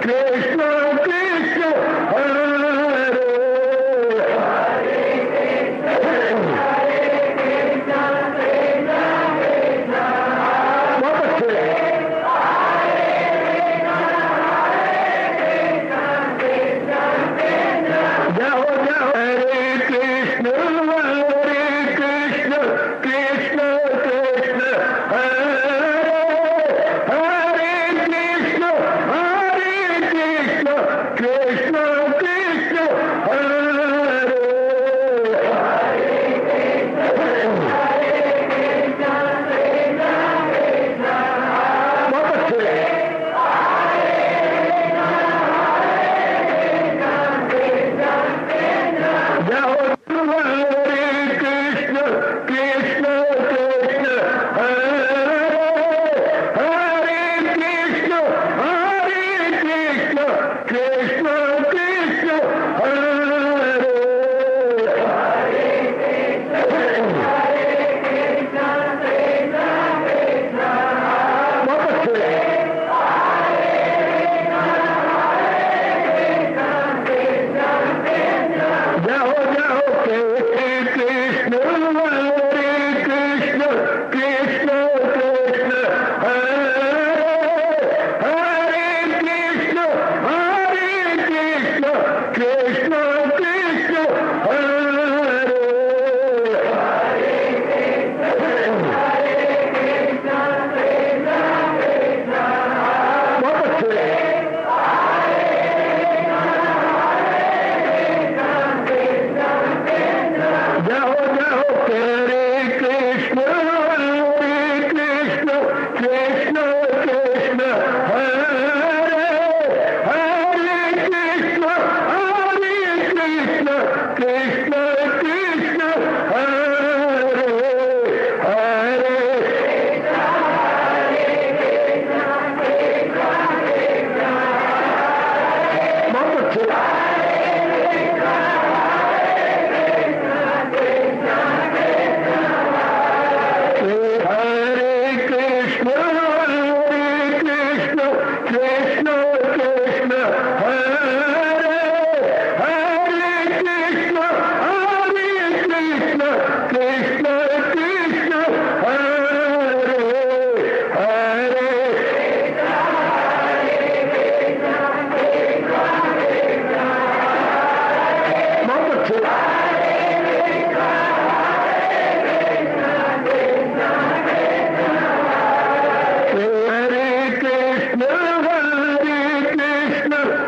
कृष्ण कृष्ण हरे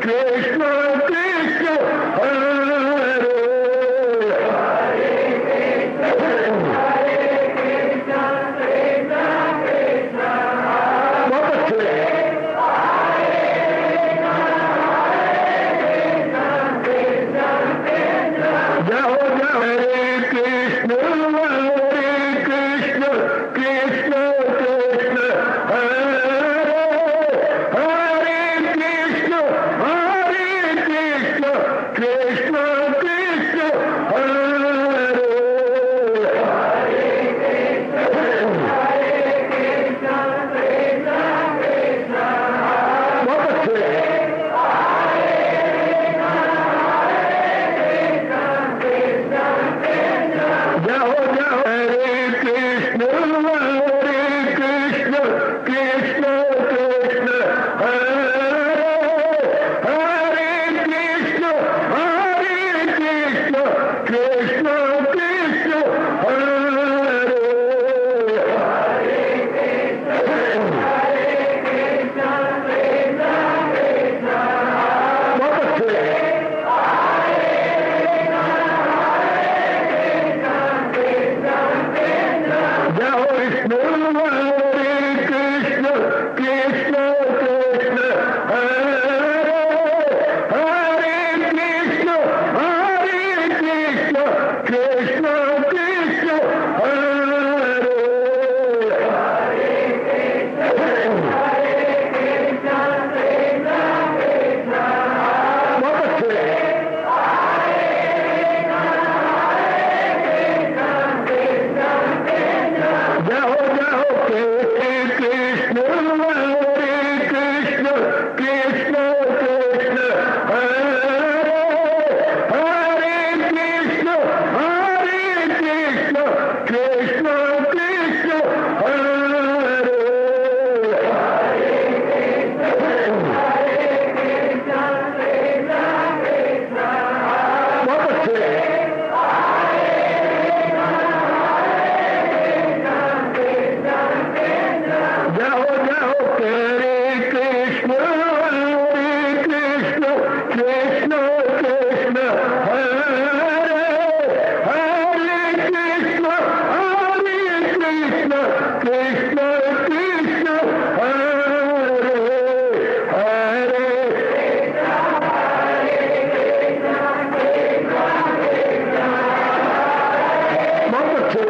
कृष्ण कृष्ण हरे बहुत अच्छे जाओ जाओ हरे कृष्ण कृष्ण कृष्ण कृष्ण हरे हरे कृष्ण कृष्ण कृष्ण हरे बहुत अच्छे जाओ जाओ हरे कृष्ण कृष्ण कृष्ण कृष्ण हरे हरे कृष्ण कृष्ण कृष्ण हरे बहुत अच्छे जाओ विष्णु हरे कृष्ण कृष्ण कृष्ण हरे हरे कृष्ण कृष्ण कृष्ण हरे बहुत अच्छे जाओ जाओ कृष्ण हरे कृष्ण कृष्ण कृष्ण हरे हरे कृष्ण कृष्ण कृष्ण हरे बहुत अच्छे जाओ जाओ हरे कृष्ण कृष्ण कृष्ण हरे हरे कृष्ण कृष्ण हरे हरे बहुत अच्छे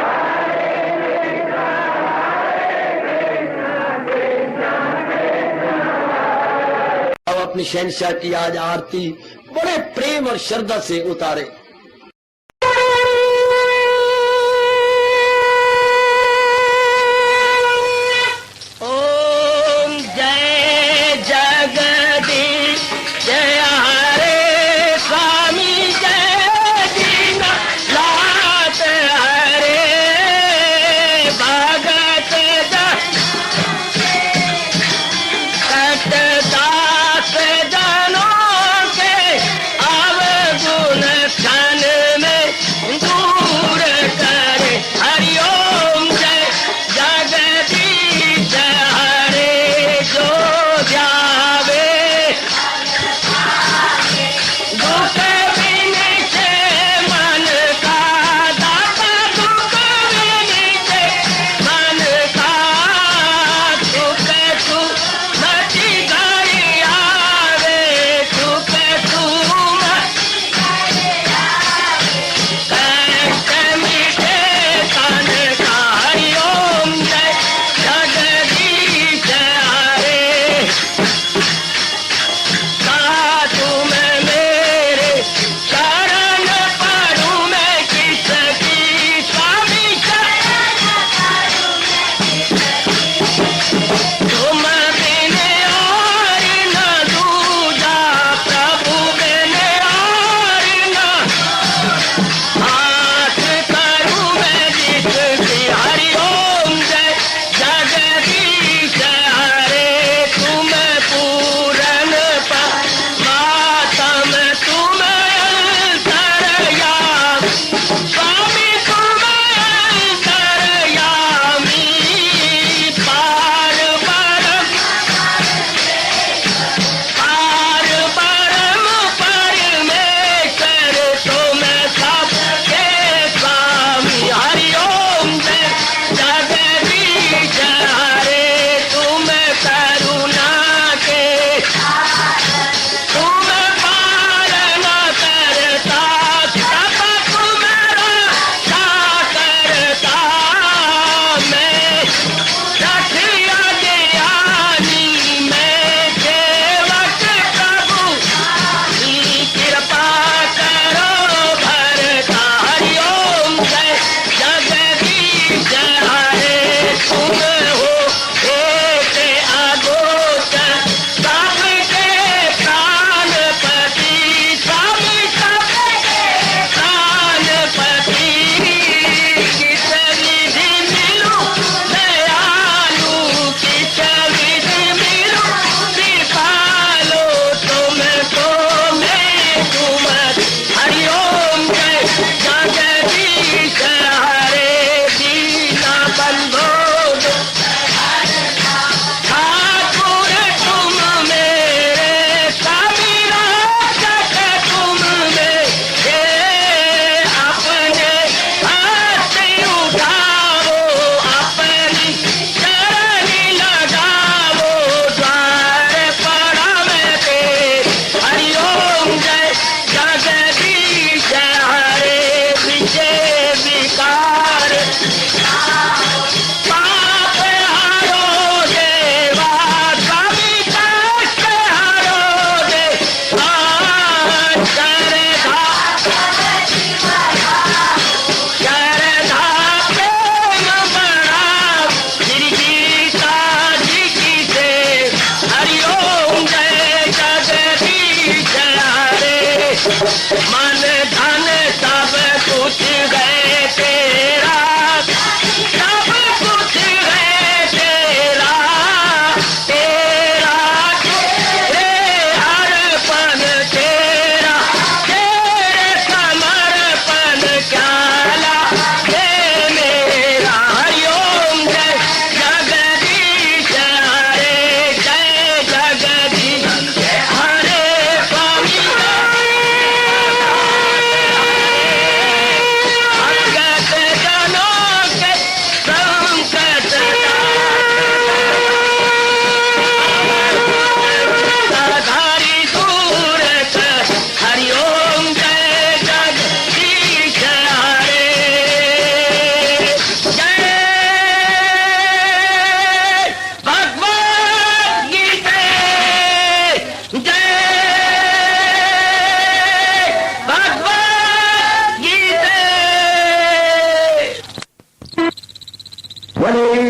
अब अपनी शहनशाह की आज आरती बड़े प्रेम और श्रद्धा से उतारे। ओम जय जगदीश जय हरे स्वामी जय दीना लात हरे भगत दास जनों के अवगुण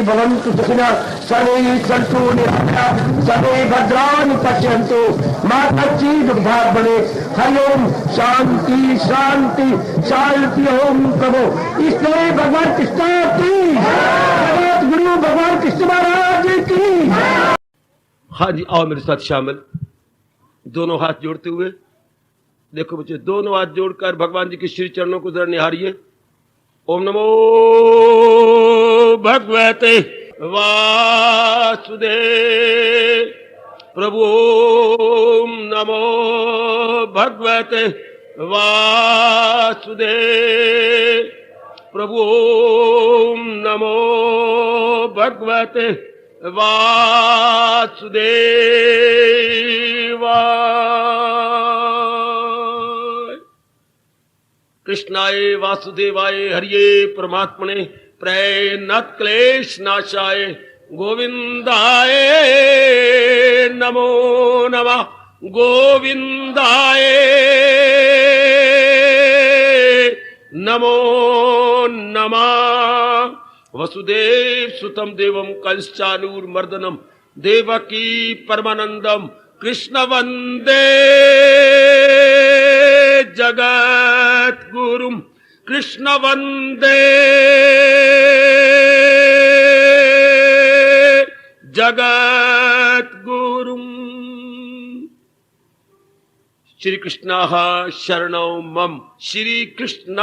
भवन्तु सुखिनः सर्वे सन्तु निरामयाः सर्वे भद्राणि पश्यन्तु मा कश्चित् दुर्भाग्यं भवेत्। हरि ओम शांति शांति शांति। ओम प्रभु इसलिए भगवान कृष्ण की जगत गुरु भगवान कृष्ण महाराज की। हाँ जी, आओ मेरे साथ शामिल, दोनों हाथ जोड़ते हुए। देखो बच्चे, दोनों हाथ जोड़कर भगवान जी के श्री चरणों को जरा निहारिए। ओम नमो भगवते वासुदेव प्रभु। ओम नमो भगवते वासुदेव प्रभु। ओम नमो भगवते वासुदेवाय। कृष्णाय वासुदेवाय हरिये परमात्मने प्रणत क्लेश नाशाय गोविंदाय नमो नमः। गोविंदाय नमो नमः। वसुदेव सुतम देवम कंसचानूरमर्दनम देवकी परमानंदम कृष्ण वंदे जगत गुरुम। कृष्ण वंदे जगत गुरुम। श्री कृष्ण शरणौ मम। श्री कृष्ण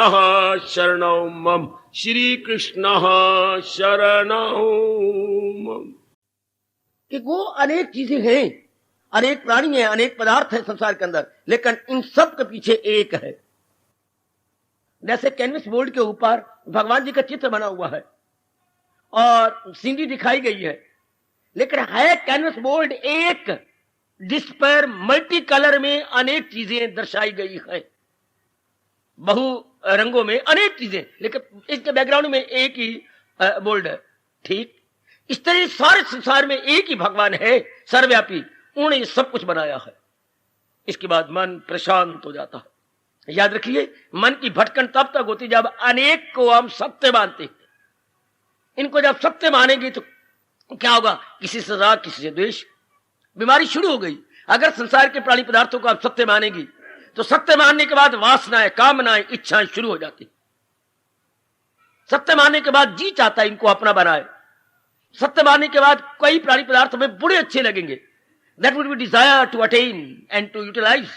शरणौ मम। श्री कृष्ण शरणौ मम। कि वो अनेक चीजें हैं, अनेक प्राणी हैं, अनेक पदार्थ हैं संसार के अंदर, लेकिन इन सब के पीछे एक है। जैसे कैनवस बोर्ड के ऊपर भगवान जी का चित्र बना हुआ है और सीनरी दिखाई गई है, लेकिन है कैनवस बोर्ड एक, जिस पर मल्टी कलर में अनेक चीजें दर्शाई गई है, बहु रंगों में अनेक चीजें, लेकिन इसके बैकग्राउंड में एक ही बोर्ड है। ठीक इस तरह सारे संसार में एक ही भगवान है, सर्वव्यापी। उन्होंने ये सब कुछ बनाया है। इसके बाद मन प्रशांत हो जाता है। याद रखिए, मन की भटकन तब तक होती जब अनेक को हम सत्य मानते हैं। इनको जब सत्य मानेंगे तो क्या होगा? किसी से राग, किसी से द्वेष, बीमारी शुरू हो गई। अगर संसार के प्राणी पदार्थों को आप सत्य मानेंगी तो सत्य मानने के बाद वासनाएं, कामनाएं, इच्छाएं शुरू हो जाती। सत्य मानने के बाद जी चाहता है इनको अपना बनाए। सत्य मानने के बाद कई प्राणी पदार्थ हमें बड़े अच्छे लगेंगे, that would be desire to attain and to utilize.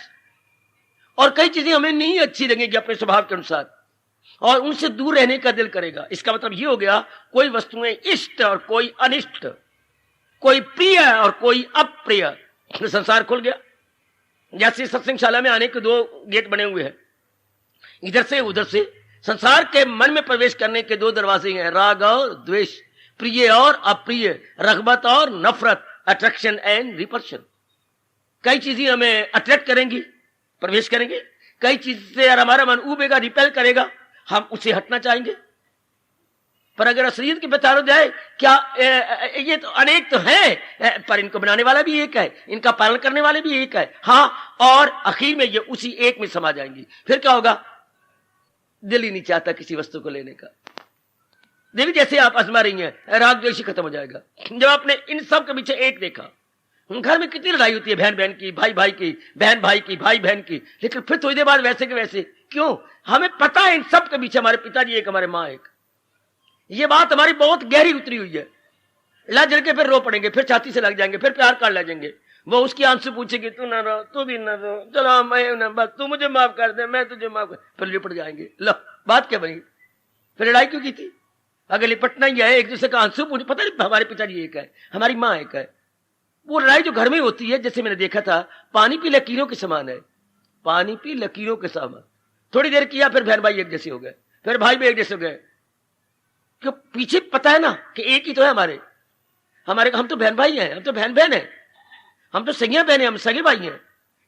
और कई चीजें हमें नहीं अच्छी लगेंगी अपने स्वभाव के अनुसार, और उनसे दूर रहने का दिल करेगा। इसका मतलब ये हो गया, कोई वस्तुएं इष्ट और कोई अनिष्ट, कोई प्रिय और कोई अप्रिय। संसार खुल गया। जैसे सत्संगशाला में आने के दो गेट बने हुए हैं, इधर से उधर से। संसार के मन में प्रवेश करने के दो दरवाजे हैं, राग और द्वेष, प्रिय और अप्रिय, रगबत और नफरत, अट्रैक्शन एंड रिपल्शन। कई चीजें हमें अट्रैक्ट करेंगी, प्रवेश करेंगे। कई चीज से हमारा मन उबेगा, रिपेल करेगा, हम उसे हटना चाहेंगे। पर अगर शरीर की विचार जाए, क्या ये तो अनेक तो है, पर इनको बनाने वाला भी एक है, इनका पालन करने वाले भी एक है। हाँ, और आखिर में ये उसी एक में समा जाएंगी। फिर क्या होगा? दिल ही नहीं चाहता किसी वस्तु को लेने का। देवी जैसे आप आजमा रही हैं, राग द्वेष खत्म हो जाएगा। जब आपने इन सब के पीछे एक देखा। घर में कितनी लड़ाई होती है, बहन बहन की, भाई भाई की, बहन भाई की, भाई बहन की, लेकिन फिर थोड़ी देर बाद वैसे के वैसे। क्यों? हमें पता है इन सब के पीछे हमारे पिताजी एक, हमारे माँ एक। ये बात हमारी बहुत गहरी उतरी हुई है। लड़ जल के फिर रो पड़ेंगे, फिर छाती से लग जाएंगे, फिर प्यार कर ले जाएंगे। वो उसकी आंसू पूछेगी, तू ना रो, तू भी ना रो, चलो मैं ना, बस तू मुझे माफ कर दे, मैं तुझे माफ कर। फिर लिपट जाएंगे। लो, बात क्या बनी? फिर लड़ाई क्यों की थी? अगर लिपटना ही है, एक दूसरे का आंसू पूछ, पता नहीं हमारे पिताजी एक है, हमारी माँ एक है। वो लड़ाई जो घर में होती है, जैसे मैंने देखा था, पानी की लकीरों के समान है। पानी की लकीरों के समान। थोड़ी देर किया, फिर बहन भाई एक जैसे हो गए, फिर भाई भी एक जैसे हो गए। क्यों? पीछे पता है ना कि एक ही तो है हमारे। हम तो बहन भाई हैं, हम तो बहन बहन है, हम तो सगिया बहन है, हम सगे भाई हैं।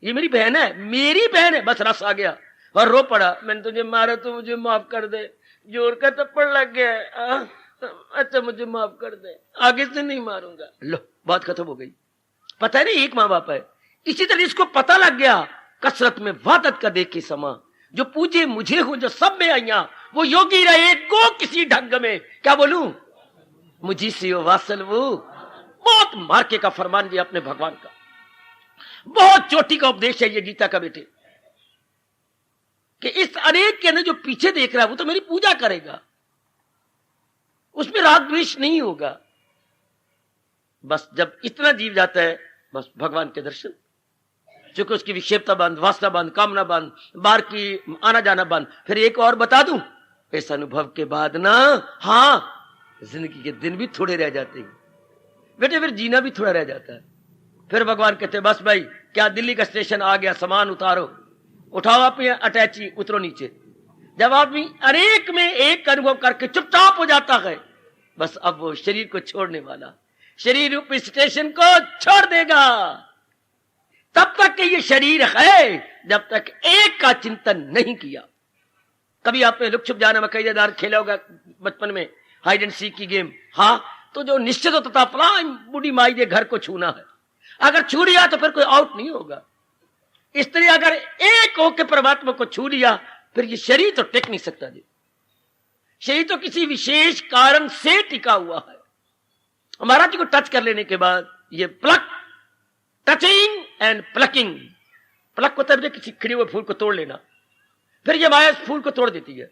ये मेरी बहन है, मेरी बहन है। बस रस आ गया और रो पड़ा, मैंने तुझे मारा, तो मुझे माफ कर दे, जोर का थप्पड़ लग गया, अच्छा मुझे माफ कर दे, आगे से नहीं मारूंगा। लो, बात खत्म हो गई। पता है ना, एक माँ बाप है। इसी तरह इसको पता लग गया, कसरत में वादत का देखे समा, जो पूजे मुझे हो, जो सब में आइया, वो योगी रहे को किसी ढंग में। क्या बोलूं? मुझी वासल वो। बहुत मार्के का फरमान ये अपने भगवान का, बहुत चोटी का उपदेश है ये गीता का बेटे, कि इस अनेक के अंदर जो पीछे देख रहा है वो तो मेरी पूजा करेगा, उसमें राग द्वेष नहीं होगा। बस जब इतना जीव जाता है, बस भगवान के दर्शन, चूंकि उसकी विक्षेपता बंद, वासना बंद, कामना बंद, बार की आना जाना बंद। फिर एक और बता दूं, इस अनुभव के बाद ना, हाँ, जिंदगी के दिन भी थोड़े रह जाते हैं बेटे, फिर जीना भी थोड़ा रह जाता है। फिर भगवान कहते हैं बस भाई, क्या दिल्ली का स्टेशन आ गया, सामान उतारो, उठाओ अपनी अटैची, उतरो नीचे। जब आदमी अनेक में एक अनुभव करके चुपचाप हो जाता है, बस अब वो शरीर को छोड़ने वाला, शरीर रूपी स्टेशन को छोड़ देगा। तब तक कि ये शरीर है, जब तक एक का चिंतन नहीं किया। कभी आपने लुक छुप जाना मकईदार खेला होगा बचपन में, हाइड एंड सीक की गेम, हाँ, तो जो निश्चित होता था फला बूढ़ी माई के घर को छूना है, अगर छू लिया तो फिर कोई आउट नहीं होगा। इसलिए अगर एक होकर परमात्मा को छू लिया, फिर ये शरीर तो टिक नहीं सकता जी। शरीर तो किसी विशेष कारण से टिका हुआ है। महाराज जी को टच कर लेने के बाद ये pluck, touching and plucking, pluck को तब किसी खिड़े हुए फूल को तोड़ लेना, फिर ये माया इस फूल को तोड़ देती है।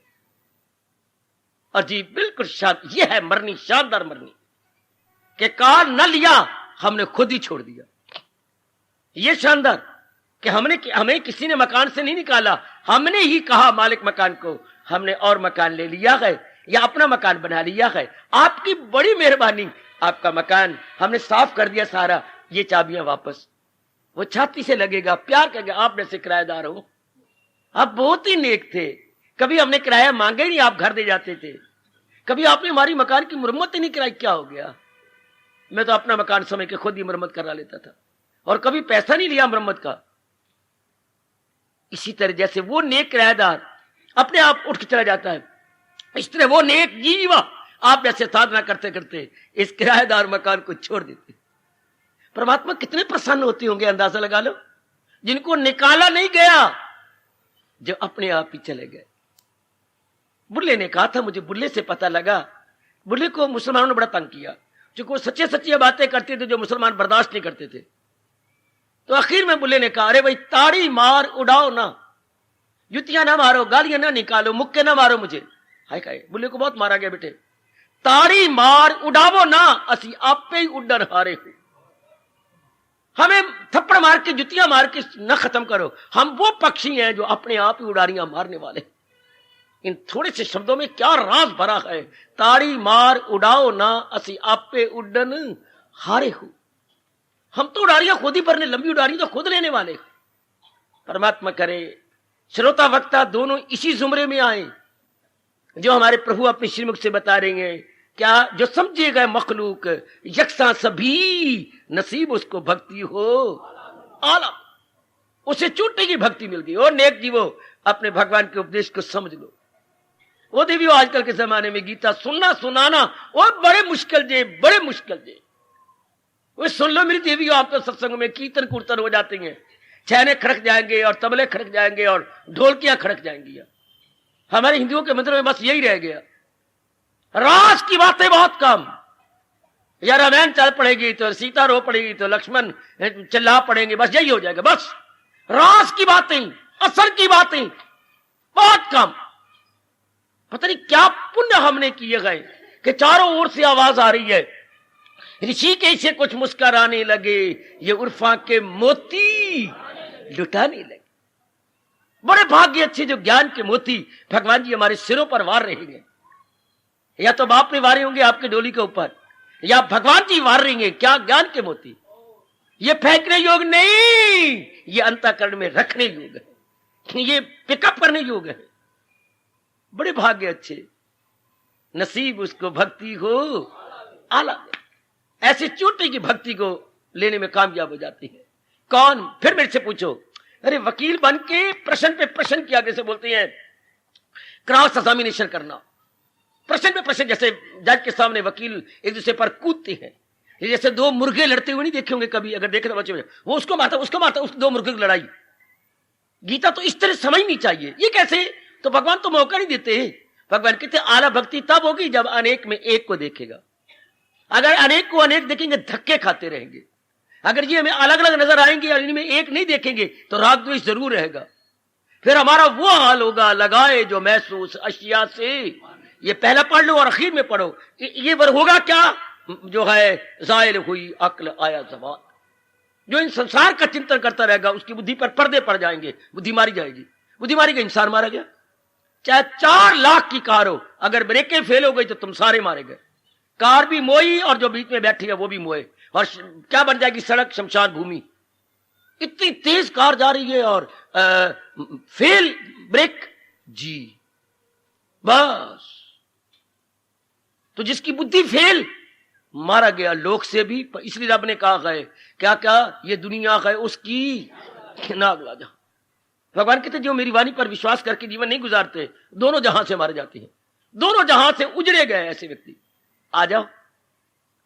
और जी बिल्कुल शांत, ये है मरनी, शानदार मरनी, कि काल न लिया, हमने खुद ही छोड़ दिया। ये शानदार कि हमें किसी ने मकान से नहीं निकाला, हमने ही कहा मालिक मकान को, हमने और मकान ले लिया है या अपना मकान बना लिया है। आपकी बड़ी मेहरबानी, आपका मकान हमने साफ कर दिया सारा, ये चाबियां वापस। वो छाती से लगेगा, प्यार करेगा, आप जैसे किराएदार हो, आप बहुत ही नेक थे, कभी हमने किराया मांगा ही नहीं, आप घर दे जाते थे, कभी आपने हमारी मकान की मुरम्मत ही नहीं कराई, क्या हो गया? मैं तो अपना मकान समय के खुद ही मरम्मत करा लेता था, और कभी पैसा नहीं लिया मरम्मत का। इसी तरह जैसे वो नेक किराएदार अपने आप उठ के चला जाता है, इस तरह वो नेक जीवा आप जैसे साधना करते करते इस किराएदार मकान को छोड़ देते। परमात्मा कितने प्रसन्न होते होंगे, अंदाजा लगा लो, जिनको निकाला नहीं गया, जो अपने आप ही चले गए। बुल्ले ने कहा था, मुझे बुल्ले से पता लगा, बुल्ले को मुसलमानों ने बड़ा तंग किया, क्योंकि वो सच्चे सच्ची बातें करते थे जो मुसलमान बर्दाश्त नहीं करते थे। तो आखिर में बुल्ले ने कहा, अरे भाई ताड़ी मार उड़ाओ ना, जुतियां ना मारो, गालियां ना निकालो, मुक्के ना मारो मुझे। हाय खाए, बुल्ले को बहुत मारा गया बेटे। ताड़ी मार उड़ावो ना, असी आपे ही उड्डर हारे हो। हमें थप्पड़ मार के, जुतियां मार के न खत्म करो, हम वो पक्षी हैं जो अपने आप ही उड़ारियां मारने वाले। इन थोड़े से शब्दों में क्या राज भरा है। ताड़ी मार उड़ाओ ना, असी आपे उड्डन हारे हो। हम तो उड़ारियां खुद ही भरने, लंबी उड़ारी तो खुद लेने वाले। परमात्मा करे श्रोता वक्ता दोनों इसी जुमरे में आए, जो हमारे प्रभु अपने श्रीमुख से बता रहे हैं, क्या जो समझे गए मखलूक यकसा सभी, नसीब उसको भक्ति हो आला। उसे चूटने की भक्ति मिल गई। और नेक जीवो, अपने भगवान के उपदेश को समझ लो। वो देवियों, आजकल के जमाने में गीता सुनना सुनाना और बड़े मुश्किल जे, बड़े मुश्किल जे। वो सुन लो मेरी देवियों, आप तो सत्संग में कीर्तन कुर्तन हो जाते हैं, छैने खड़क जाएंगे और तबले खड़क जाएंगे और ढोलकियां खड़क जाएंगी। हमारे हिंदुओं के मंदिरों में बस यही रह गया, रास की बातें बहुत कम। या रामायण चल पड़ेगी तो सीता रो पड़ेगी तो लक्ष्मण चिल्ला पड़ेंगे, बस यही हो जाएगा। बस रास की बातें, असर की बातें बहुत कम। पता नहीं क्या पुण्य हमने किए गए कि चारों ओर से आवाज आ रही है, ऋषि कैसे कुछ मुस्कुराने लगे, ये उर्फा के मोती लुटाने लगे। बड़े भाग्य अच्छे जो ज्ञान के मोती भगवान जी हमारे सिरों पर वार रहेंगे। या तो बाप ने वारे होंगे आपके डोली के ऊपर, या भगवान जी वार रहेंगे। क्या ज्ञान के मोती, ये फेंकने योग नहीं, ये अंतःकरण में रखने योग है, ये पिकअप करने योग है। बड़े भाग्य अच्छे, नसीब उसको भक्ति हो आला। ऐसे चोटी की भक्ति को लेने में कामयाब हो जाती है। कौन? फिर मेरे से पूछो, अरे वकील बन के प्रश्न पे प्रश्न किया, जैसे बोलते हैं क्रॉस एग्जामिनेशन करना, प्रश्न पे प्रश्न। जैसे जज के सामने वकील एक दूसरे पर कूदते हैं, जैसे दो मुर्गे लड़ते हुए नहीं देखे होंगे कभी, अगर देखे तो बच्चे में, वो उसको मारता उस दो मुर्गे की लड़ाई। गीता तो इस तरह समझनी चाहिए। ये कैसे? तो भगवान तो मौका नहीं देते। भगवान कहते आला भक्ति तब होगी जब अनेक में एक को देखेगा। अगर अनेक को अनेक देखेंगे धक्के खाते रहेंगे। अगर ये हमें अलग अलग नजर आएंगे और इनमें एक नहीं देखेंगे तो राग द्वेष जरूर रहेगा। फिर हमारा वो हाल होगा, लगाए जो महसूस अशिया से। ये पहला पढ़ लो और आखिर में पढ़ो। ये वर होगा क्या, जो है जायल हुई अक्ल आया जवान। जो इन संसार का चिंतन करता रहेगा उसकी बुद्धि पर पर्दे पड़ जाएंगे, बुद्धि मारी जाएगी। बुद्धि मारी गई, इंसान मारा गया। चाहे 4 लाख की कार हो, अगर ब्रेकें फेल हो गई तो तुम सारे मारे गए। कार भी मोई और जो बीच में बैठी है वो भी मोए, और क्या बन जाएगी, सड़क शमशान भूमि। इतनी तेज कार जा रही है और फेल ब्रेक जी, बस। तो जिसकी बुद्धि फेल, मारा गया लोक से भी। इसलिए रब ने कहा है क्या क्या, ये दुनिया है उसकी नाग लाजा। भगवान कहते जो मेरी वाणी पर विश्वास करके जीवन नहीं गुजारते, दोनों जहां से मारे जाते हैं, दोनों जहां से उजड़े गए ऐसे व्यक्ति। आ जाओ,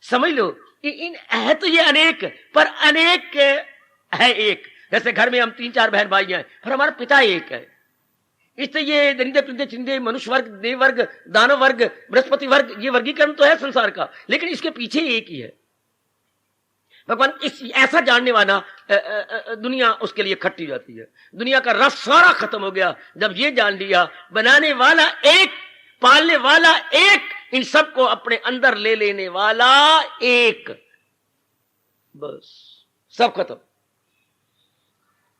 समझ लो इन है तो ये अनेक, पर अनेक है एक। जैसे घर में हम 3-4 बहन भाई हैं, पर हमारा पिता एक है। इससे ये दरिंदे परिंदे चिंदे, मनुष्य वर्ग, देव वर्ग, दानव वर्ग, बृहस्पति वर्ग, ये वर्गीकरण तो है संसार का, लेकिन इसके पीछे एक ही है। भगवान इस ऐसा जानने वाला दुनिया उसके लिए खट्टी जाती है। दुनिया का रस सारा खत्म हो गया जब ये जान लिया बनाने वाला एक, पालने वाला एक, इन सबको अपने अंदर ले लेने वाला एक। बस सब खत्म।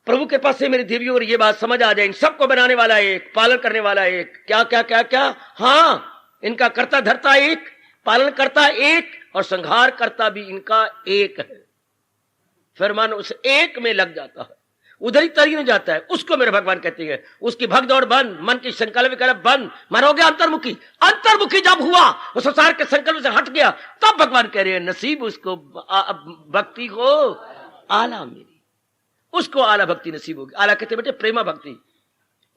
प्रभु के पास से मेरे देवियों और ये बात समझ आ जाए, इन सबको बनाने वाला एक, पालन करने वाला एक। क्या क्या क्या क्या, हाँ, इनका कर्ता धर्ता एक, पालन करता एक, और संहार करता भी इनका एक है। फिर मन उस एक में लग जाता है, उधर ही तरीन जाता है। उसको मेरे भगवान कहते हैं उसकी भगदौड़ बंद, मन की संकल्प विकल्प बंद, मन हो गया अंतर्मुखी। अंतर्मुखी जब हुआ, वो संसार के संकल्प से हट गया, तब भगवान कह रहे हैं नसीब उसको भक्ति को आला मेरी, उसको आला भक्ति नसीब होगी। आला कहते बेटे प्रेमा भक्ति,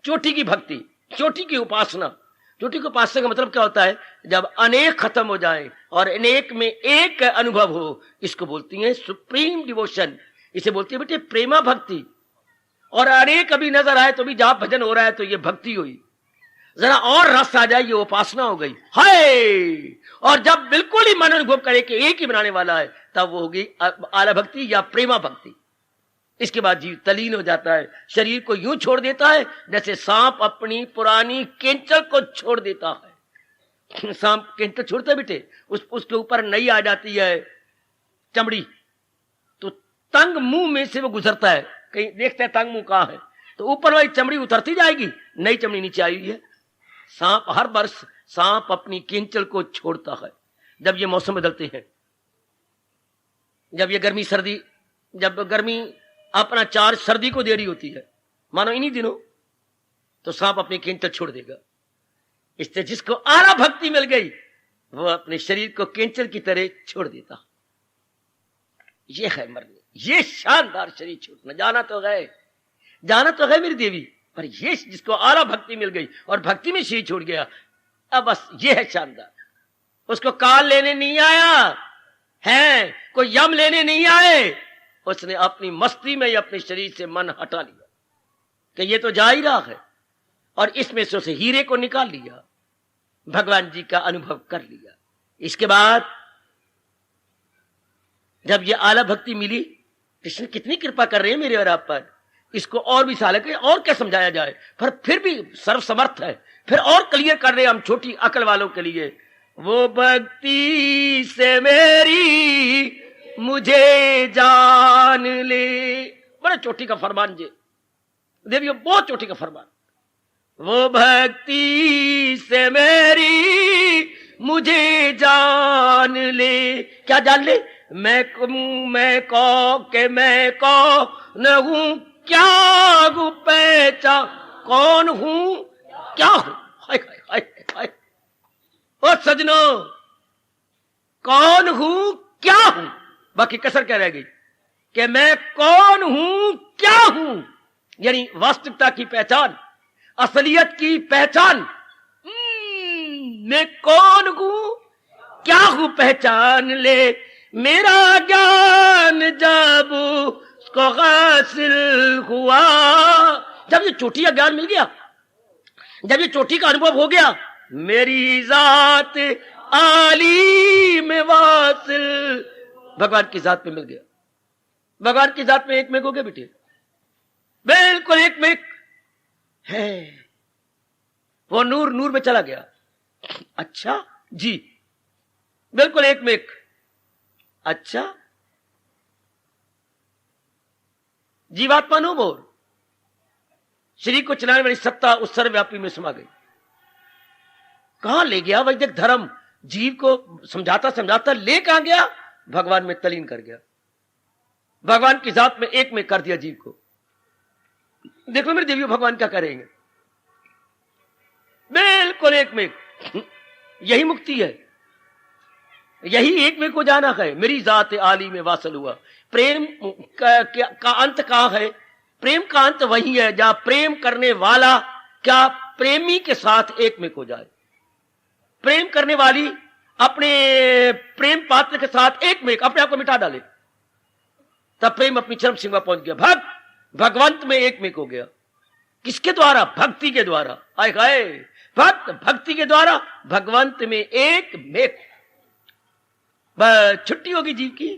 चोटी की भक्ति, चोटी की उपासना। चोटी की उपासना का मतलब क्या होता है, जब अनेक खत्म हो जाए और अनेक में एक अनुभव हो, इसको बोलती है सुप्रीम डिवोशन। इसे बोलती है बेटे प्रेमा भक्ति। और अनेक अभी नजर आए तो भी जाप भजन हो रहा है तो ये भक्ति हुई, जरा और रस आ जाए ये उपासना हो गई, हाय। और जब बिल्कुल ही मन अनुभव करे कि एक ही बनाने वाला है, तब वो होगी आला भक्ति या प्रेमा भक्ति। इसके बाद जीव तलीन हो जाता है, शरीर को यूं छोड़ देता है जैसे सांप अपनी पुरानी केंचल को छोड़ देता है। सांप केंचल छोड़ता है बेटे, उसके ऊपर नई आ जाती है चमड़ी, तो तंग मुंह में से वो गुजरता है, कहीं देखते हैं तंग मुंह कहां है, तो ऊपर वाली चमड़ी उतरती जाएगी, नई चमड़ी नीचे आई हुई है। सांप हर वर्ष सांप अपनी केंचल को छोड़ता है जब ये मौसम बदलते हैं। जब ये गर्मी सर्दी, जब गर्मी अपना चार्ज सर्दी को दे रही होती है, मानो इन्हीं दिनों, तो सांप अपनी केंचल छोड़ देगा। इससे जिसको आला भक्ति मिल गई वो अपने शरीर को केंचल की तरह छोड़ देता। ये है मरने, ये शानदार शरीर छोड़ना। जाना तो गए मेरी देवी, पर ये जिसको आला भक्ति मिल गई और भक्ति में शरीर छोड़ गया, अब बस ये है शानदार। उसको काल लेने नहीं आया है, कोई यम लेने नहीं आए, उसने अपनी मस्ती में ही अपने शरीर से मन हटा लिया कि ये तो जा ही रहा है, और इसमें से उसे हीरे को निकाल लिया, भगवान जी का अनुभव कर लिया। इसके बाद जब ये आला भक्ति मिली, कृष्ण कितनी कृपा कर रहे हैं मेरे और आप पर, इसको और भी साल और क्या समझाया जाए, पर फिर भी सर्वसमर्थ है, फिर और क्लियर कर रहे हैं हम छोटी अकल वालों के लिए। वो भक्ति से मेरी मुझे जान ले, बड़ा चोटी का फरमान जी देवियों, बहुत चोटी का फरमान। वो भक्ति से मेरी मुझे जान ले, क्या जान ले, मैं न हूं क्या हूं, पहचान कौन हूं क्या हूं। हाय हाय हाय हाय, ओ सजनों, कौन हूं क्या हूं, बाकी कसर क्या रह गई कि मैं कौन हूं क्या हूं, यानी वास्तविकता की पहचान, असलियत की पहचान। मैं कौन हूं क्या हूं पहचान ले, मेरा ज्ञान जब उसको हासिल हुआ, जब ये चोटी का ज्ञान मिल गया, जब ये चोटी का अनुभव हो गया, मेरी जात आली में वासिल, भगवान की जात में मिल गया। भगवान की जात में एक मेक हो गया बेटे, बिल्कुल एक मेक है। वो नूर नूर में चला गया। अच्छा जी, बिल्कुल एक मेक। अच्छा, जीवात्मा नो मोर, शरीर को चलाने वाली सत्ता उस सर्वव्यापी में समा गई। कहां ले गया वैदिक धर्म? जीव को समझाता समझाता ले कहां गया? भगवान में तलीन कर गया। भगवान की जात में एक में कर दिया जीव को। देखो मेरे देवियों, भगवान क्या करेंगे? बिल्कुल एक में। यही मुक्ति है, यही एक में को जाना है। मेरी जात आली में वासल हुआ। प्रेम का अंत कहां है? प्रेम का अंत वही है जहां प्रेम करने वाला क्या प्रेमी के साथ एक में को जाए। प्रेम करने वाली अपने प्रेम पात्र के साथ एक में अपने आप को मिटा डाले, तब प्रेम अपनी चरम सीमा पहुंच गया। भगवंत में एक में हो गया। किसके द्वारा? भक्ति के द्वारा। आए हाय, भक्त भक्ति के द्वारा भगवंत में एक में। छुट्टी होगी जीव की।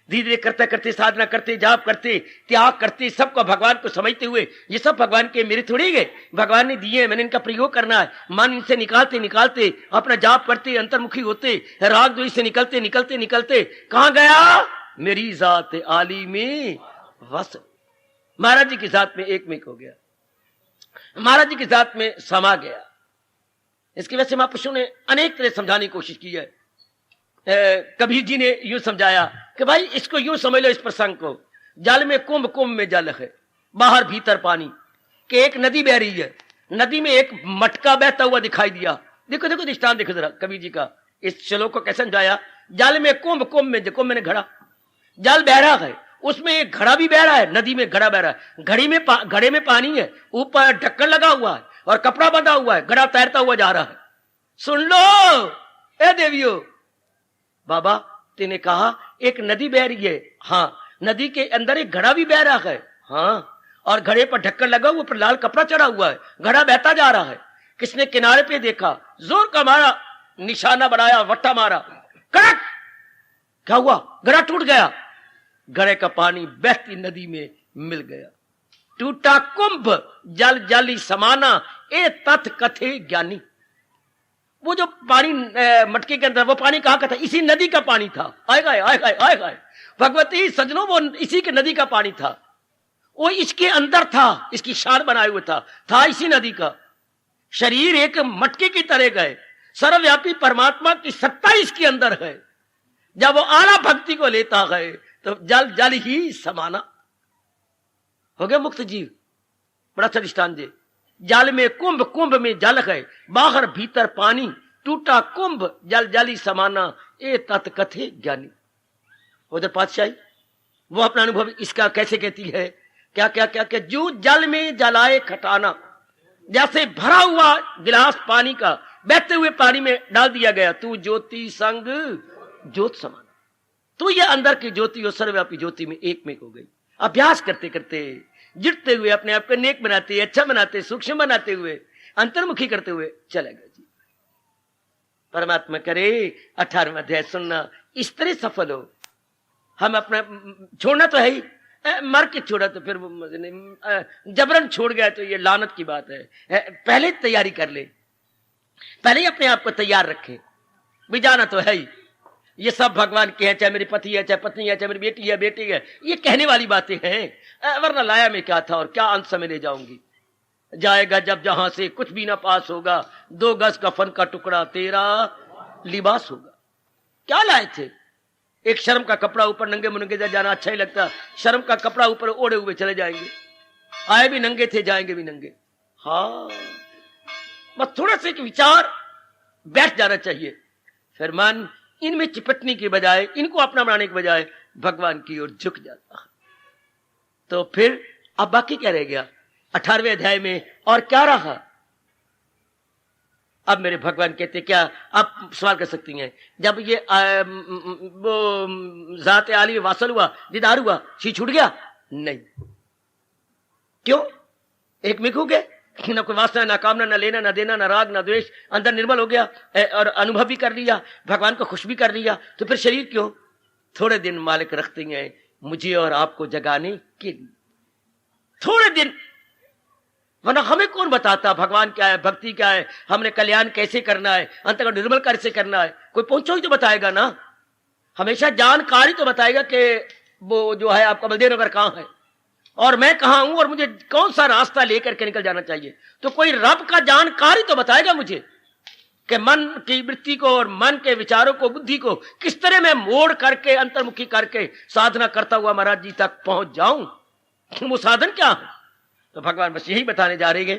धीरे धीरे करते करते, साधना करते, जाप करते, त्याग करते, सबको भगवान को समझते हुए, ये सब भगवान के मेरे थोड़ी गए, भगवान ने दिए, मैंने इनका प्रयोग करना है। मन इनसे निकालते निकालते अपना जाप करते, अंतर्मुखी होते, राग द्वेष से निकलते निकलते निकलते कहां गया? मेरी जात आली में वस। महाराज जी की जात में एक हो गया, महाराज जी की जात में समा गया। इसकी वजह से महापुरुषों ने अनेक तरह समझाने की कोशिश की है। कबीर जी ने यूं समझाया कि भाई इसको यूं समझ लो, इस प्रसंग को, जल में कुंभ, कुंभ में जल है, बाहर भीतर पानी। कि एक नदी बह रही है, नदी में एक मटका बहता हुआ दिखाई दिया। देखो देखो दृष्टांत देखो जरा कबीर जी का। इस श्लोक को कैसे समझाया? जल में कुंभ, कुंभ में, कुंभ में घड़ा, जल बह रहा है, उसमें एक घड़ा भी बह रहा है, नदी में घड़ा बह रहा है। घड़े में पानी है, ऊपर ढक्कन लगा हुआ है और कपड़ा बंधा हुआ है, घड़ा तैरता हुआ जा रहा है। सुन लो ए देवियों, बाबा तेने कहा एक नदी बह रही है, हाँ, नदी के अंदर एक घड़ा भी बह रहा है, हाँ, और घड़े पर ढक्कन लगा हुआ, पर लाल कपड़ा चढ़ा हुआ है, घड़ा बहता जा रहा है। किसने किनारे पे देखा, जोर का मारा, निशाना बनाया, वट्टा मारा, कड़क, क्या हुआ? घड़ा टूट गया। घड़े का पानी बहती नदी में मिल गया। टूटा कुंभ जल जली समाना, ए तथ कथे ज्ञानी। वो जो पानी मटके के अंदर, वो पानी कहां का था? इसी नदी का पानी था। आएगा आएगा आएगा भगवती सजनों, वो इसी के नदी का पानी था, वो इसके अंदर था, इसकी शान बनाए हुए था इसी नदी का। शरीर एक मटके की तरह गए, सर्वव्यापी परमात्मा की सत्ता इसके अंदर है। जब वो आला भक्ति को लेता है तो जल जल ही समाना हो गया मुक्त जीव। बड़ा अच्छा दृष्टांत दे। जल में कुंभ, कुंभ में जल है, बाहर भीतर पानी, टूटा कुंभ जल जली समाना, ए तत्कथे ज्ञानी। उधर पातशाही वो अपना अनुभव इसका कैसे कहती है? क्या क्या क्या क्या? जो जल में जलाए खटाना, जैसे भरा हुआ गिलास पानी का बहते हुए पानी में डाल दिया गया, तू ज्योति संग ज्योत समाना। तो ये अंदर की ज्योति और सर्वव्यापी ज्योति में एक में हो गई। अभ्यास करते करते, जुटते हुए, अपने आप को नेक बनाते, अच्छा बनाते, सूक्ष्म बनाते हुए, अंतर्मुखी करते हुए चलेगा जी। परमात्मा करे 18वां अध्याय सुनना, इस तरह सफल हो। हम अपना छोड़ना तो है ही, मर के छोड़ा तो फिर जबरन छोड़ गया तो ये लानत की बात है। पहले तैयारी कर ले, पहले ही अपने आप को तैयार रखे। भी जाना तो है ही, ये सब भगवान के हैं, चाहे मेरी पति है, चाहे पत्नी है, चाहे मेरी बेटी है, बेटी है, ये कहने वाली बातें हैं। वरना लाया में क्या था और क्या अंत समय ले जाऊंगी। जाएगा जब जहां से कुछ भी ना पास होगा, 2 गज कफन का टुकड़ा तेरा लिबास होगा। क्या लाए थे? एक शर्म का कपड़ा ऊपर, नंगे मुनंगे जाना अच्छा ही लगता, शर्म का कपड़ा ऊपर ओढ़े हुए चले जाएंगे। आए भी नंगे थे, जाएंगे भी नंगे। हाँ, बस थोड़ा सा एक विचार बैठ जाना चाहिए, फिर मन इनमें चिपटने की बजाय, इनको अपना बनाने की बजाय भगवान की ओर झुक जाता है। तो फिर अब बाकी क्या रह गया 18वें अध्याय में? और क्या रहा? अब मेरे भगवान कहते क्या? आप सवाल कर सकती हैं, जब ये वो जाते आली में वासल हुआ, दीदार हुआ, शी छूट गया? नहीं। क्यों? एक में हो गए, न कोई वासना, ना कामना, ना लेना, ना देना, ना राग, ना द्वेष, अंदर निर्मल हो गया और अनुभव भी कर लिया, भगवान को खुश भी कर लिया, तो फिर शरीर क्यों? थोड़े दिन मालिक रखते हैं मुझे और आपको जगाने के लिए, थोड़े दिन। वरना हमें कौन बताता भगवान क्या है, भक्ति क्या है, हमने कल्याण कैसे करना है, अंतर्गत निर्मल कैसे करना है? कोई पहुंचो ही तो बताएगा ना। हमेशा जानकारी तो बताएगा कि वो जो है आपका बलदेव नगर कहां है और मैं कहां हूं और मुझे कौन सा रास्ता लेकर के निकल जाना चाहिए। तो कोई रब का जानकारी तो बताएगा मुझे कि मन की वृत्ति को और मन के विचारों को, बुद्धि को किस तरह मैं मोड़ करके, अंतर्मुखी करके साधना करता हुआ महाराज जी तक पहुंच जाऊं। वो साधन क्या है? तो भगवान बस यही बताने जा रहे हैं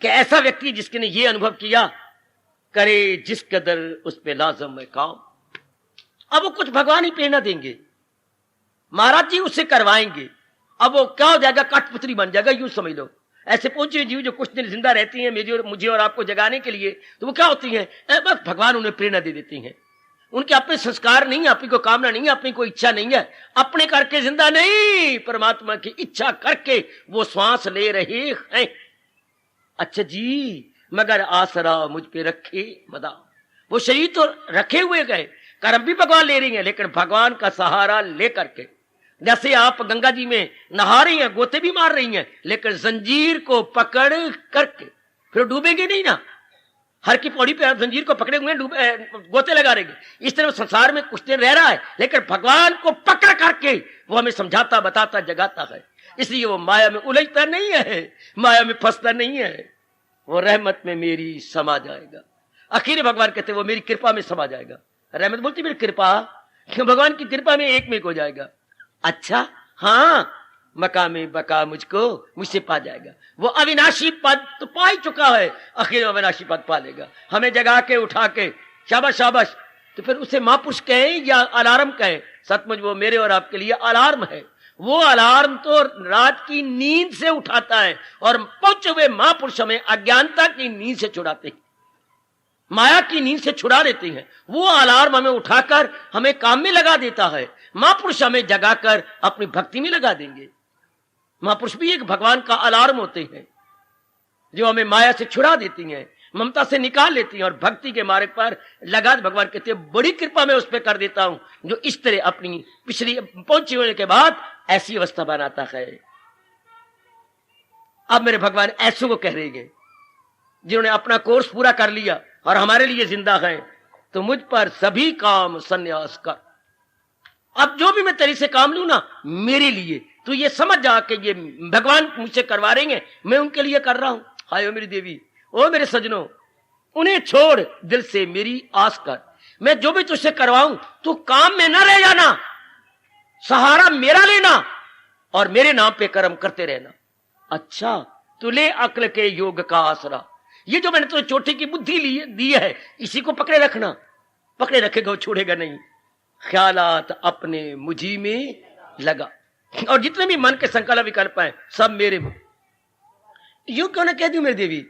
कि ऐसा व्यक्ति जिसके ने ये अनुभव किया, करे जिस कदर उस पे लाजम में काम। अब वो कुछ भगवान ही प्रेरणा देंगे, महाराज जी उससे करवाएंगे। अब वो क्या हो जाएगा? कठपुतली बन जाएगा, यूं समझ लो। ऐसे पहुंचे जीव जो कुछ दिन जिंदा रहती हैं मुझे और आपको जगाने के लिए, तो वो क्या होती हैं? बस भगवान उन्हें प्रेरणा दे देती हैं। उनके अपने संस्कार नहीं है, अपनी कोई कामना नहीं है, अपनी कोई इच्छा नहीं है, अपने करके जिंदा नहीं, परमात्मा की इच्छा करके वो श्वास ले रहे हैं। अच्छा जी, मगर आसरा मुझ पे रखे मदा। वो शरीर तो रखे हुए गए, कर्म भी भगवान ले रही हैं, लेकिन भगवान का सहारा लेकर के। जैसे आप गंगा जी में नहा रही हैं, गोते भी मार रही हैं, लेकिन जंजीर को पकड़ करके फिर डूबेंगे नहीं ना। हर की पौड़ी पे आप जंजीर को पकड़े हुए गोते लगा रहेंगे। इस तरह संसार में कुछ दिन रह रहा है, लेकिन भगवान को पकड़ करके वो हमें समझाता, बताता, जगाता है। इसलिए वो माया में उलझता नहीं है, माया में फंसता नहीं है। वो रहमत में मेरी समा जाएगा। आखिर भगवान कहते वो मेरी कृपा में समा जाएगा। रहमत बोलती मेरी कृपा, भगवान की कृपा में एक हो जाएगा। अच्छा, हाँ, मकामे बका मुझसे पा जाएगा। वो अविनाशी पद तो पा ही चुका है, आखिर अविनाशी पद पा लेगा। हमें जगा के उठा के शाबाश शाबाश, तो फिर उसे महापुरुष कहें या अलार्म कहें? सचमुच वो मेरे और आपके लिए अलार्म है। वो अलार्म तो रात की नींद से उठाता है और पहुंचे हुए महापुरुष हमें अज्ञानता की नींद से छुड़ाते हैं, माया की नींद से छुड़ा देते हैं। वो अलार्म हमें उठाकर हमें काम में लगा देता है। महापुरुष हमें जगाकर अपनी भक्ति में लगा देंगे। महापुरुष भी एक भगवान का अलार्म होते हैं जो हमें माया से छुड़ा देती हैं, ममता से निकाल लेती हैं और भक्ति के मार्ग पर लगा। भगवान कहते हैं बड़ी कृपा मैं उस पर कर देता हूं जो इस तरह अपनी पिछड़ी पहुंचे होने के बाद ऐसी अवस्था बनाता है। अब मेरे भगवान ऐसों को कह रहे हैं जिन्होंने अपना कोर्स पूरा कर लिया और हमारे लिए जिंदा है, तो मुझ पर सभी काम संन्यास कर। अब जो भी मैं तेरी से काम लूं ना मेरे लिए, तो ये समझ जा कि ये भगवान मुझसे करवा रहे हैं, मैं उनके लिए कर रहा हूं। हाय ओ मेरी देवी, ओ मेरे सजनों, उन्हें छोड़ दिल से मेरी आस कर। मैं जो भी तुझसे करवाऊं तू काम में न रह जाना, सहारा मेरा लेना और मेरे नाम पे कर्म करते रहना। अच्छा, तू ले अक्ल के योग का आसरा। ये जो मैंने तुझे चोटी की बुद्धि दी है, इसी को पकड़े रखना। पकड़े रखेगा वो छोड़ेगा नहीं। ख्यालात अपने मुझी में लगा, और जितने भी मन के संकल्प विकल्प हैं सब मेरे में। यूं क्यों ना कह दूं मेरी देवी,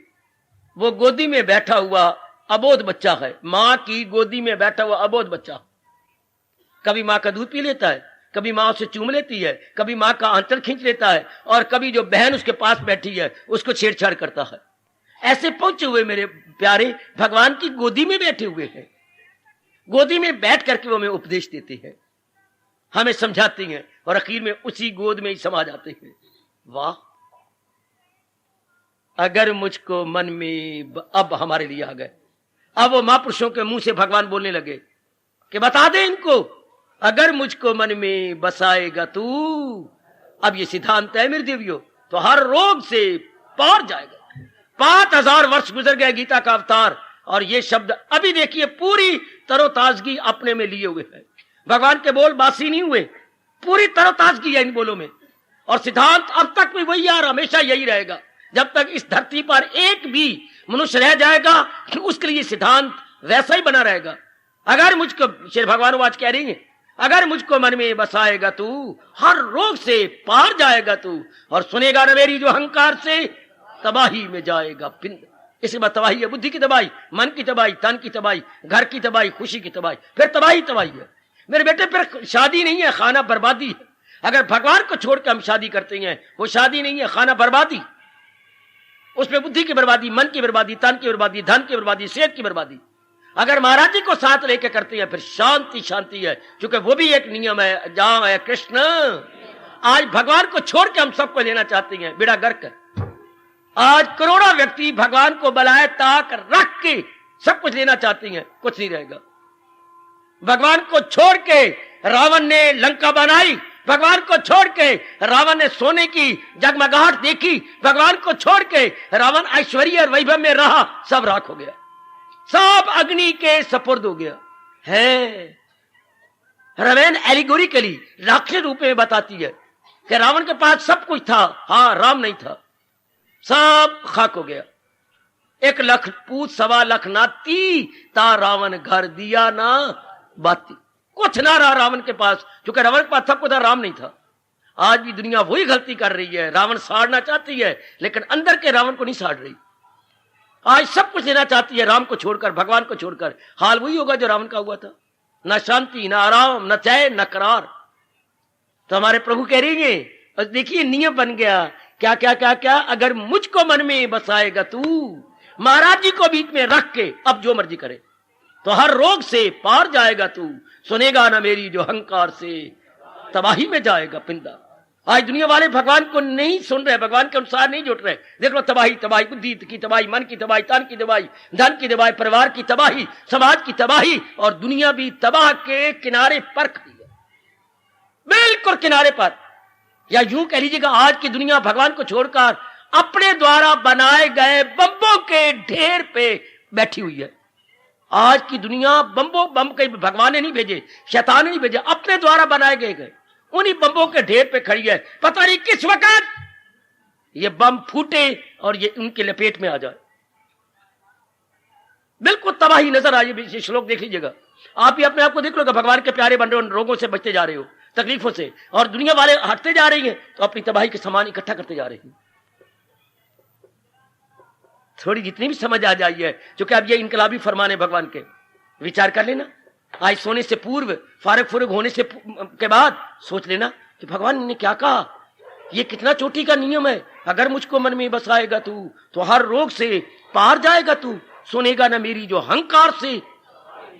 वो गोदी में बैठा हुआ अबोध बच्चा है, मां की गोदी में बैठा हुआ अबोध बच्चा। कभी मां का दूध पी लेता है, कभी मां उसे चूम लेती है, कभी मां का आंचल खींच लेता है, और कभी जो बहन उसके पास बैठी है उसको छेड़छाड़ करता है। ऐसे पहुंचे हुए मेरे प्यारे भगवान की गोदी में बैठे हुए हैं। गोदी में बैठ करके वो हमें उपदेश देते हैं, हमें समझाते हैं, और आखिर में उसी गोद में ही समा जाते हैं। वाह, अगर मुझको मन में, अब हमारे लिए आ गए। अब वो महापुरुषों के मुंह से भगवान बोलने लगे कि बता दे इनको, अगर मुझको मन में बसाएगा तू। अब ये सिद्धांत है मेरी देवियों, तो हर रोग से पार जाएगा। 5000 वर्ष गुजर गए गीता का अवतार, और ये शब्द अभी देखिए पूरी तरोताजगी अपने में लिए हुए हैं। भगवान के बोल बासी नहीं हुए, पूरी तरोताजगी है इन बोलों में। और सिद्धांत अब तक भी वही यार, हमेशा यही रहेगा। जब तक इस धरती पर एक भी मनुष्य रह जाएगा तो उसके लिए सिद्धांत वैसा ही बना रहेगा। अगर मुझको, श्री भगवान आज कह रही है, अगर मुझको मन में बसाएगा तू, हर रोग से पार जाएगा तू, और सुनेगा न मेरी जो अहंकार से तबाही में जाएगा पिंड। इसके बाद तबाही है, बुद्धि की तबाही, मन की तबाही, तन की तबाही, घर की तबाही, खुशी की तबाही, फिर तबाही है मेरे बेटे। फिर शादी नहीं है, खाना बर्बादी है। अगर भगवान को छोड़कर हम शादी करते हैं, वो शादी नहीं है, खाना बर्बादी। उसमें बुद्धि की बर्बादी, मन की बर्बादी, तन की बर्बादी, धन की बर्बादी, सेहत की बर्बादी। अगर महाराज जी को साथ लेके करते हैं फिर शांति शांति है, क्योंकि वो भी एक नियम है। जहां है कृष्ण, आज भगवान को छोड़ के हम सबको लेना चाहते हैं, बेड़ा गर्क। आज करोड़ों व्यक्ति भगवान को बलाए ताक रख के सब कुछ लेना चाहते हैं, कुछ नहीं रहेगा। भगवान को छोड़ के रावण ने लंका बनाई, भगवान को छोड़ के रावण ने सोने की जगमगाहट देखी, भगवान को छोड़ के रावण ऐश्वर्य और वैभव में रहा, सब राख हो गया, सब अग्नि के सपुर्द हो गया है। रामायण एलिगोरिकली राक्षस रूप में बताती है कि रावण के पास सब कुछ था, हाँ राम नहीं था, सब खाक हो गया। 1 लाख पूत 1.25 लाख नाती, ता रावण घर दिया ना बाती। कुछ ना रहा रावण के पास, क्योंकि रावण के पास सब कुछ था, राम नहीं था। आज भी दुनिया वही गलती कर रही है। रावण साड़ना चाहती है लेकिन अंदर के रावण को नहीं साड़ रही। आज सब कुछ लेना चाहती है राम को छोड़कर, भगवान को छोड़कर। हाल वही होगा जो रावण का हुआ था, ना शांति, ना आराम, न चैन, न करार। तो हमारे प्रभु कह रही है, देखिए नियम बन गया, क्या क्या क्या क्या, अगर मुझको मन में बसाएगा तू, महाराज जी को बीच में रख के अब जो मर्जी करे, तो हर रोग से पार जाएगा तू, सुनेगा ना मेरी जो अहंकार से, तबाही में जाएगा पिंदा। आज दुनिया वाले भगवान को नहीं सुन रहे, भगवान के अनुसार नहीं जुट रहे। देख लो तबाही तबाही, बुद्धि की तबाही, मन की तबाही, तन की तबाही, धन की तबाही, परिवार की तबाही, समाज की तबाही, और दुनिया भी तबाह के किनारे पर खड़ी है, बिल्कुल किनारे पर। या यूं कह लीजिएगा आज की दुनिया भगवान को छोड़कर अपने द्वारा बनाए गए बम्बों के ढेर पे बैठी हुई है। आज की दुनिया बम कहीं भगवान ने नहीं भेजे, शैतान ने नहीं भेजे, अपने द्वारा बनाए गए उन्हीं बम्बों के ढेर पे खड़ी है। पता नहीं किस वक्त ये बम फूटे और ये उनके लपेट में आ जाए। बिल्कुल तबाही नजर आई। श्लोक देख लीजिएगा, आप ही अपने आप को देख लो, भगवान के प्यारे बन रहे हो, रोगों से बचते जा रहे हो, तकलीफों से, और दुनिया वाले हटते जा रही हैं तो अपनी तबाही के सामान इकट्ठा करते जा रहे हैं। थोड़ी जितनी भी समझ आ जाई है, क्योंकि अब ये इनकलाबी फरमान है भगवान के, विचार कर लेना। आज सोने से पूर्व, फारग फुरग होने से के बाद सोच लेना कि भगवान ने क्या कहा, ये कितना चोटी का नियम है। अगर मुझको मन में बसाएगा तू, तो हर रोग से पार जाएगा तू, सुनेगा ना मेरी जो अहंकार से,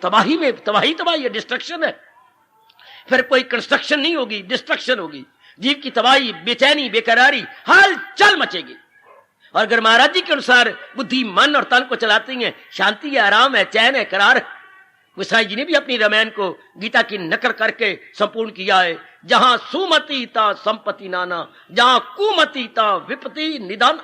तबाही में तबाही है, डिस्ट्रक्शन है। फिर कोई कंस्ट्रक्शन नहीं होगी, डिस्ट्रक्शन होगी। जीव की तबाही, बेचैनी, बेकरारी, हलचल मचेगी। और अगर महाराज जी के अनुसार बुद्धि, मन और तन को चलाती हैं, शांति है, आराम है, चैन है, करार है। गोसाई जी ने भी अपनी रामायण को गीता की नकल करके संपूर्ण किया है। जहां सुमति ता संपत्ति नाना, जहां कुमति ता विपत्ति निदान।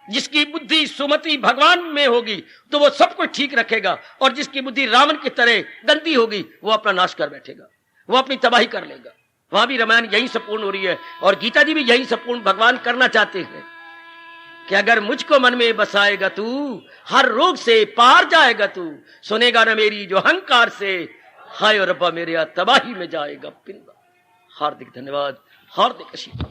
जिसकी बुद्धि सुमति भगवान में होगी तो वो सब कुछ ठीक रखेगा, और जिसकी बुद्धि रावण की तरह गंदी होगी वो अपना नाश कर बैठेगा, वो अपनी तबाही कर लेगा। वहां भी रामायण यही संपूर्ण हो रही है, और गीता जी भी यही संपूर्ण भगवान करना चाहते हैं कि अगर मुझको मन में बसाएगा तू, हर रोग से पार जाएगा तू, सुनेगा ना मेरी जो अहंकार से, हाय रब्बा मेरे तबाही में जाएगा पिंदा। हार्दिक धन्यवाद, हार्दिक आशीर्वाद।